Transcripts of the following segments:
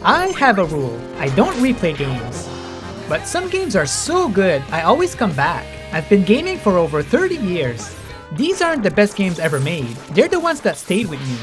I have a rule, I don't replay games. But some games are so good, I always come back. I've been gaming for over 30 years. These aren't the best games ever made, they're the ones that stayed with me.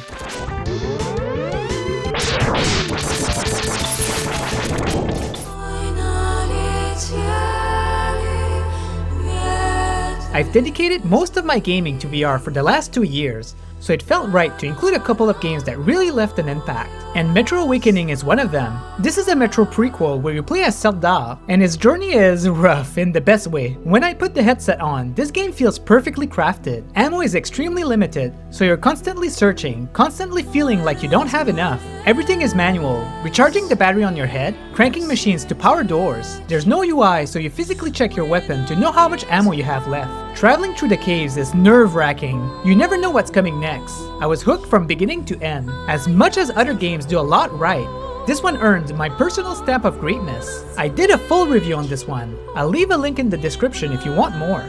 I've dedicated most of my gaming to VR for the last 2 years, so it felt right to include a couple of games that really left an impact. And Metro Awakening is one of them. This is a Metro prequel where you play as Zelda, and its journey is rough in the best way. When I put the headset on, this game feels perfectly crafted. Ammo is extremely limited, so you're constantly searching, constantly feeling like you don't have enough. Everything is manual, recharging the battery on your head, cranking machines to power doors. There's no UI, so you physically check your weapon to know how much ammo you have left. Traveling through the caves is nerve-wracking. You never know what's coming next. I was hooked from beginning to end. As much as other games do a lot right, this one earned my personal stamp of greatness. I did a full review on this one. I'll leave a link in the description if you want more.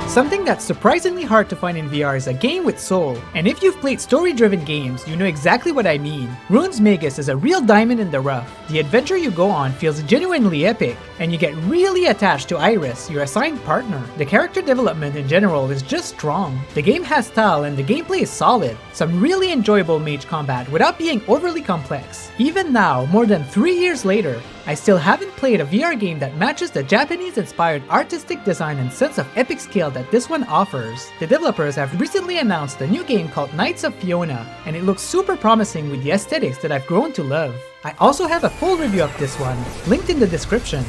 Something that's surprisingly hard to find in VR is a game with soul, and if you've played story-driven games, you know exactly what I mean. Runes Magus is a real diamond in the rough. The adventure you go on feels genuinely epic, and you get really attached to Iris, your assigned partner. The character development in general is just strong. The game has style and the gameplay is solid. Some really enjoyable mage combat without being overly complex. Even now, more than 3 years later, I still haven't played a VR game that matches the Japanese-inspired artistic design and sense of epic scale that this one offers. The developers have recently announced a new game called Knights of Fiona, and it looks super promising with the aesthetics that I've grown to love. I also have a full review of this one, linked in the description.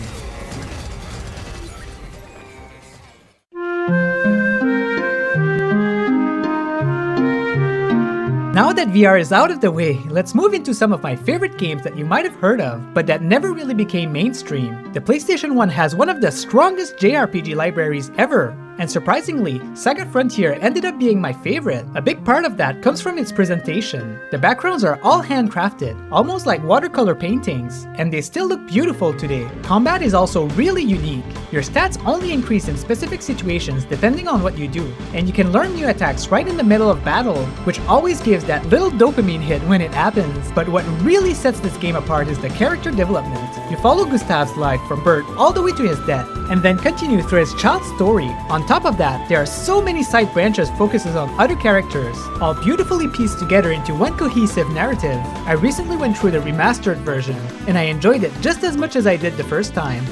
Now that VR is out of the way, let's move into some of my favorite games that you might have heard of, but that never really became mainstream. The PlayStation 1 has one of the strongest JRPG libraries ever, and surprisingly, Saga Frontier ended up being my favorite. A big part of that comes from its presentation. The backgrounds are all handcrafted, almost like watercolor paintings, and they still look beautiful today. Combat is also really unique. Your stats only increase in specific situations depending on what you do, and you can learn new attacks right in the middle of battle, which always gives that little dopamine hit when it happens. But what really sets this game apart is the character development. You follow Gustav's life from birth all the way to his death, and then continue through his child's story. On top of that, there are so many side branches focuses on other characters, all beautifully pieced together into one cohesive narrative. I recently went through the remastered version, and I enjoyed it just as much as I did the first time.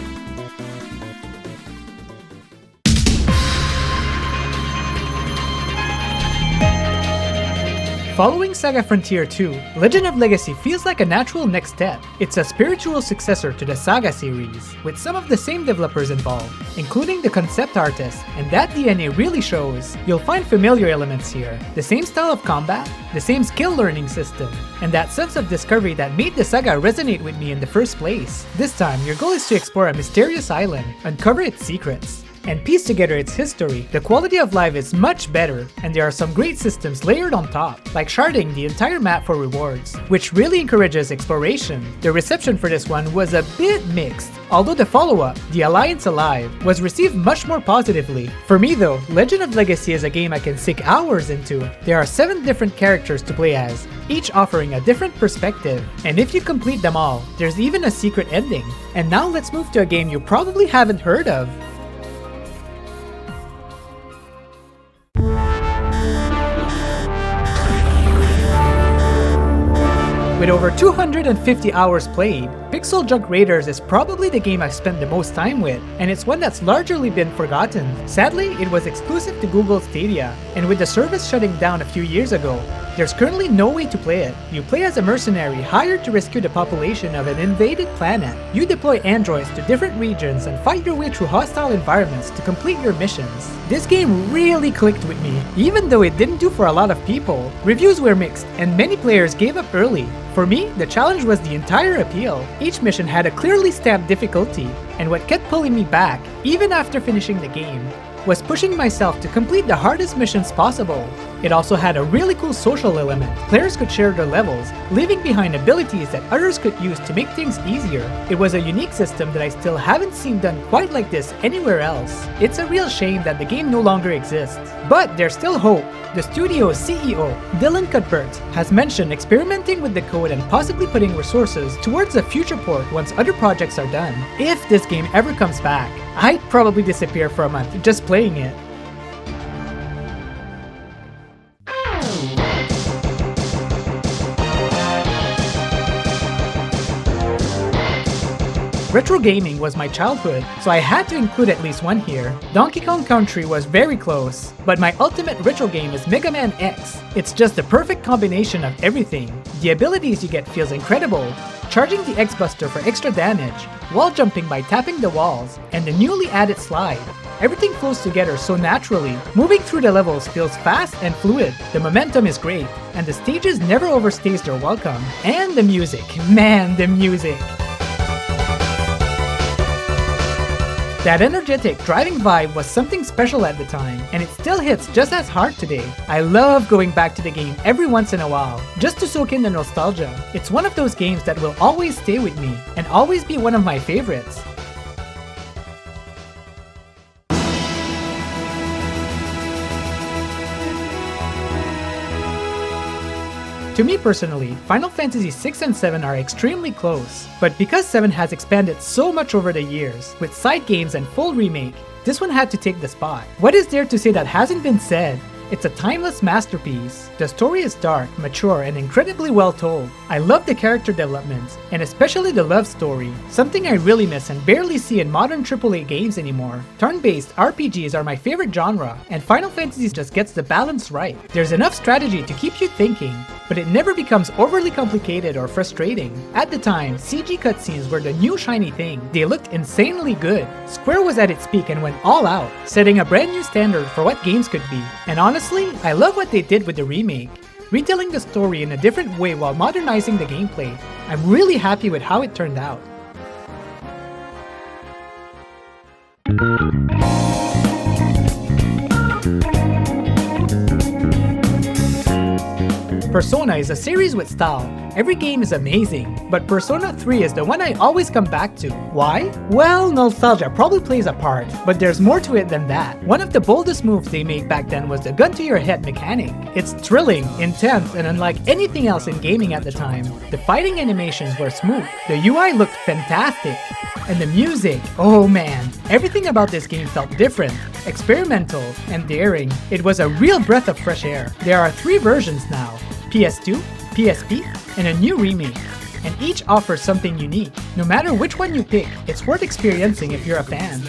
Following Saga Frontier 2, Legend of Legacy feels like a natural next step. It's a spiritual successor to the Saga series, with some of the same developers involved, including the concept artist, and that DNA really shows. You'll find familiar elements here, the same style of combat, the same skill learning system, and that sense of discovery that made the saga resonate with me in the first place. This time, your goal is to explore a mysterious island, uncover its secrets, and piece together its history. The quality of life is much better, and there are some great systems layered on top, like sharding the entire map for rewards, which really encourages exploration. The reception for this one was a bit mixed, although the follow-up, The Alliance Alive, was received much more positively. For me though, Legend of Legacy is a game I can sink hours into. There are 7 different characters to play as, each offering a different perspective, and if you complete them all, there's even a secret ending. And now let's move to a game you probably haven't heard of. With over 250 hours played, Pixel Junk Raiders is probably the game I've spent the most time with, and it's one that's largely been forgotten. Sadly, it was exclusive to Google Stadia, and with the service shutting down a few years ago, there's currently no way to play it. You play as a mercenary hired to rescue the population of an invaded planet. You deploy androids to different regions and fight your way through hostile environments to complete your missions. This game really clicked with me, even though it didn't do for a lot of people. Reviews were mixed, and many players gave up early. For me, the challenge was the entire appeal. Each mission had a clearly stamped difficulty, and what kept pulling me back, even after finishing the game, was pushing myself to complete the hardest missions possible. It also had a really cool social element. Players could share their levels, leaving behind abilities that others could use to make things easier. It was a unique system that I still haven't seen done quite like this anywhere else. It's a real shame that the game no longer exists. But there's still hope. The studio's CEO, Dylan Cuthbert, has mentioned experimenting with the code and possibly putting resources towards a future port once other projects are done. If this game ever comes back, I'd probably disappear for a month just playing it. Retro gaming was my childhood, so I had to include at least one here. Donkey Kong Country was very close, but my ultimate retro game is Mega Man X. It's just the perfect combination of everything. The abilities you get feels incredible. Charging the X-Buster for extra damage, wall jumping by tapping the walls, and the newly added slide. Everything flows together so naturally. Moving through the levels feels fast and fluid. The momentum is great, and the stages never overstays their welcome. And the music, man, the music. That energetic, driving vibe was something special at the time, and it still hits just as hard today. I love going back to the game every once in a while, just to soak in the nostalgia. It's one of those games that will always stay with me, and always be one of my favorites. To me personally, Final Fantasy 6 and 7 are extremely close, but because 7 has expanded so much over the years, with side games and full remake, this one had to take the spot. What is there to say that hasn't been said? It's a timeless masterpiece. The story is dark, mature, and incredibly well told. I love the character developments, and especially the love story, something I really miss and barely see in modern AAA games anymore. Turn-based RPGs are my favorite genre, and Final Fantasy just gets the balance right. There's enough strategy to keep you thinking, but it never becomes overly complicated or frustrating. At the time, CG cutscenes were the new shiny thing. They looked insanely good. Square was at its peak and went all out, setting a brand new standard for what games could be. And honestly, I love what they did with the remake. Retelling the story in a different way while modernizing the gameplay. I'm really happy with how it turned out. Persona is a series with style. Every game is amazing, but Persona 3 is the one I always come back to. Why? Well, nostalgia probably plays a part, but there's more to it than that. One of the boldest moves they made back then was the gun to your head mechanic. It's thrilling, intense, and unlike anything else in gaming at the time. The fighting animations were smooth, the UI looked fantastic, and the music, oh man, everything about this game felt different, experimental, and daring. It was a real breath of fresh air. There are 3 versions now, PS2, PSP, and a new remake, and each offers something unique. No matter which one you pick, it's worth experiencing if you're a fan.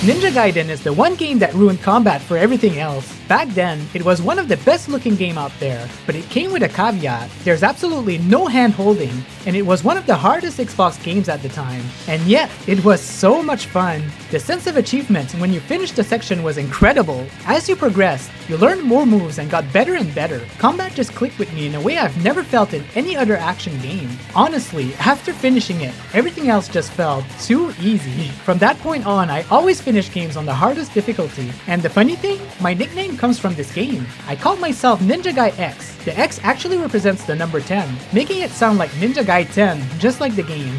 Ninja Gaiden is the one game that ruined combat for everything else. Back then, it was one of the best looking game out there, but it came with a caveat. There's absolutely no hand holding, and it was one of the hardest Xbox games at the time. And yet, it was so much fun. The sense of achievement when you finished a section was incredible. As you progressed, you learned more moves and got better and better. Combat just clicked with me in a way I've never felt in any other action game. Honestly, after finishing it, everything else just felt too easy. From that point on, I always finished games on the hardest difficulty. And the funny thing, my nickname comes from this game. I call myself Ninja Guy X. The X actually represents the number 10, making it sound like Ninja Guy 10, just like the game.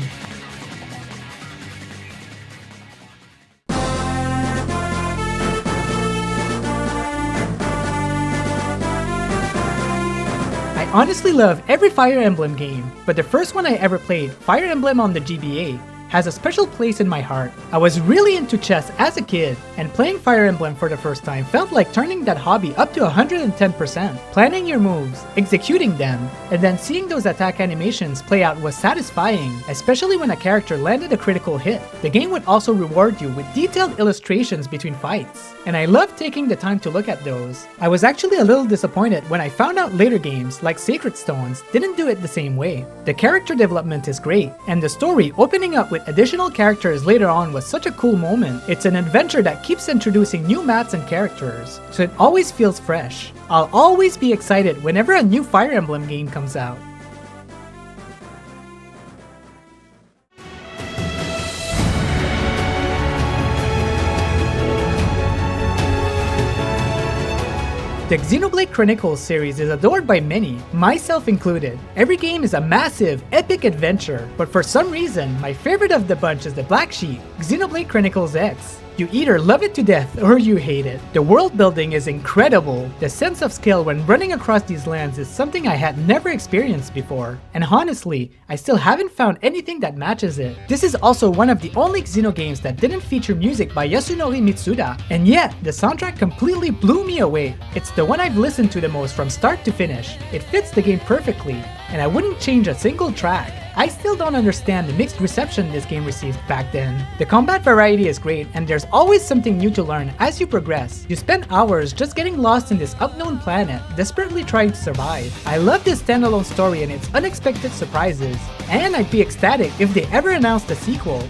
I honestly love every Fire Emblem game, but the first one I ever played, Fire Emblem on the GBA, has a special place in my heart. I was really into chess as a kid, and playing Fire Emblem for the first time felt like turning that hobby up to 110%. Planning your moves, executing them, and then seeing those attack animations play out was satisfying, especially when a character landed a critical hit. The game would also reward you with detailed illustrations between fights, and I loved taking the time to look at those. I was actually a little disappointed when I found out later games, like Sacred Stones, didn't do it the same way. The character development is great, and the story opening up with additional characters later on was such a cool moment. It's an adventure that keeps introducing new maps and characters, so it always feels fresh. I'll always be excited whenever a new Fire Emblem game comes out. The Xenoblade Chronicles series is adored by many, myself included. Every game is a massive, epic adventure, but for some reason, my favorite of the bunch is the Black Sheep, Xenoblade Chronicles X. You either love it to death or you hate it. The world building is incredible. The sense of scale when running across these lands is something I had never experienced before. And honestly, I still haven't found anything that matches it. This is also one of the only Xeno games that didn't feature music by Yasunori Mitsuda, and yet the soundtrack completely blew me away. It's the one I've listened to the most from start to finish. It fits the game perfectly, and I wouldn't change a single track. I still don't understand the mixed reception this game received back then. The combat variety is great, and there's always something new to learn as you progress. You spend hours just getting lost in this unknown planet, desperately trying to survive. I love this standalone story and its unexpected surprises, and I'd be ecstatic if they ever announced a sequel.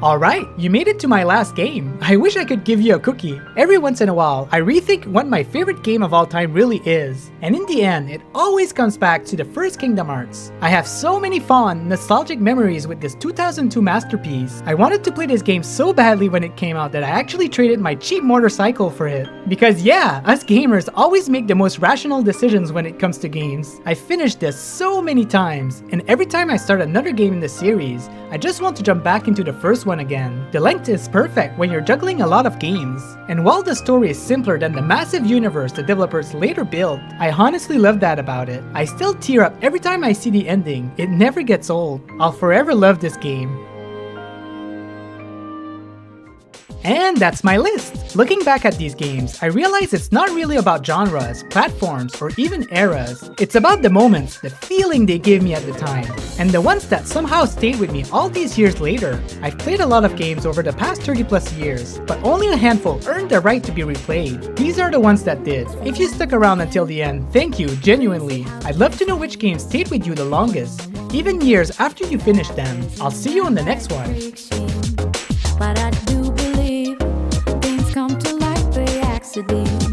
Alright, you made it to my last game. I wish I could give you a cookie. Every once in a while, I rethink what my favorite game of all time really is. And in the end, it always comes back to the first Kingdom Hearts. I have so many fond, nostalgic memories with this 2002 masterpiece. I wanted to play this game so badly when it came out that I actually traded my cheap motorcycle for it. Because yeah, us gamers always make the most rational decisions when it comes to games. I finished this so many times, and every time I start another game in the series, I just want to jump back into the first one again. The length is perfect when you're juggling a lot of games. And while the story is simpler than the massive universe the developers later built, I honestly love that about it. I still tear up every time I see the ending. It never gets old. I'll forever love this game. And that's my list! Looking back at these games, I realize it's not really about genres, platforms, or even eras. It's about the moments, the feeling they gave me at the time, and the ones that somehow stayed with me all these years later. I've played a lot of games over the past 30 plus years, but only a handful earned the right to be replayed. These are the ones that did. If you stuck around until the end, thank you, genuinely. I'd love to know which games stayed with you the longest, even years after you finished them. I'll see you on the next one. But I do believe things come to light by accident.